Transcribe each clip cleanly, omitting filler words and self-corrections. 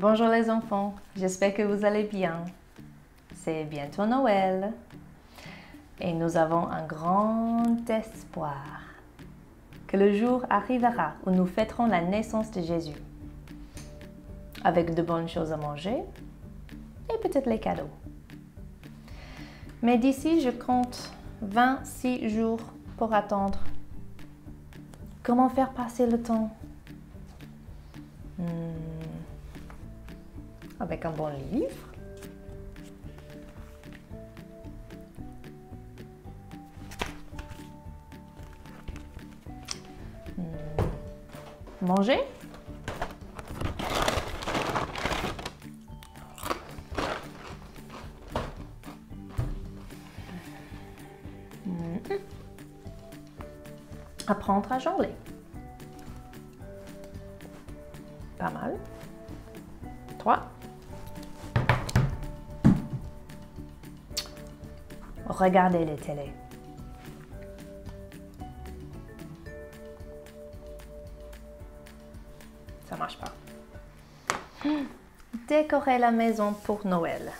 Bonjour les enfants, j'espère que vous allez bien. C'est bientôt Noël et nous avons un grand espoir que le jour arrivera où nous fêterons la naissance de Jésus avec de bonnes choses à manger et peut-être les cadeaux. Mais d'ici, je compte 26 jours pour attendre. Comment faire passer le temps? Avec un bon livre. Manger. Apprendre à jongler. Pas mal. 3. Regarder les télés. Ça marche pas. Décorer la maison pour Noël.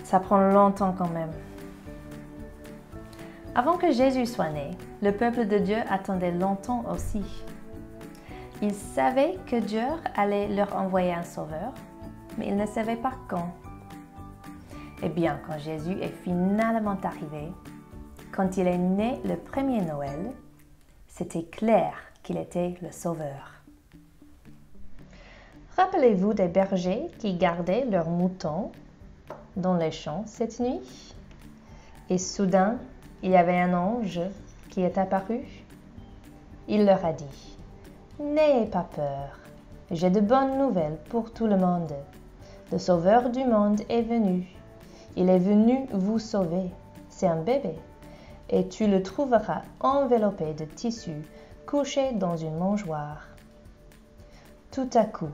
Ça prend longtemps quand même. Avant que Jésus soit né, le peuple de Dieu attendait longtemps aussi. Ils savaient que Dieu allait leur envoyer un sauveur, mais ils ne savaient pas quand. Eh bien, quand Jésus est finalement arrivé, quand il est né le premier Noël, c'était clair qu'il était le sauveur. Rappelez-vous des bergers qui gardaient leurs moutons dans les champs cette nuit? Et soudain, il y avait un ange qui est apparu. Il leur a dit: « N'ayez pas peur, j'ai de bonnes nouvelles pour tout le monde. Le Sauveur du monde est venu. Il est venu vous sauver. C'est un bébé. Et tu le trouveras enveloppé de tissu, couché dans une mangeoire. » Tout à coup,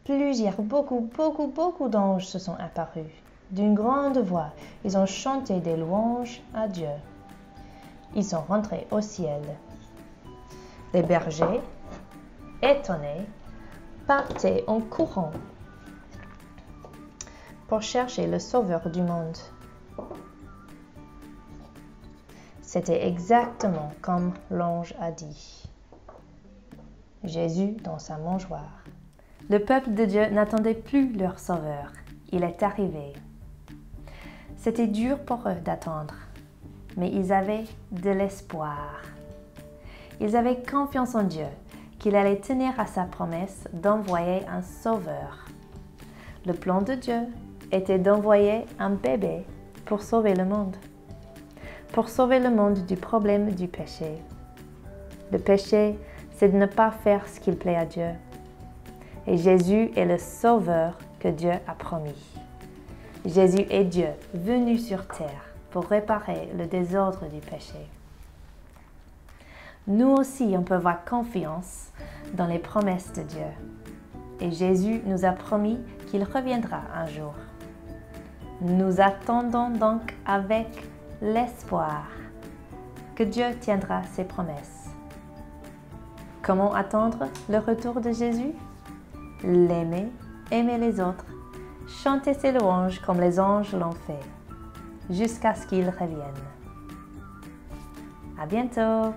beaucoup d'anges se sont apparus. D'une grande voix, ils ont chanté des louanges à Dieu. Ils sont rentrés au ciel. Les bergers, étonnés, partaient en courant pour chercher le Sauveur du monde. C'était exactement comme l'ange a dit. Jésus dans sa mangeoire. Le peuple de Dieu n'attendait plus leur Sauveur. Il est arrivé. C'était dur pour eux d'attendre, mais ils avaient de l'espoir. Ils avaient confiance en Dieu, qu'il allait tenir à sa promesse d'envoyer un sauveur. Le plan de Dieu était d'envoyer un bébé pour sauver le monde. Pour sauver le monde du problème du péché. Le péché, c'est de ne pas faire ce qu'il plaît à Dieu. Et Jésus est le sauveur que Dieu a promis. Jésus est Dieu venu sur terre pour réparer le désordre du péché. Nous aussi, on peut avoir confiance dans les promesses de Dieu. Et Jésus nous a promis qu'il reviendra un jour. Nous attendons donc avec l'espoir que Dieu tiendra ses promesses. Comment attendre le retour de Jésus? L'aimer, aimer les autres, chanter ses louanges comme les anges l'ont fait, jusqu'à ce qu'il revienne. À bientôt!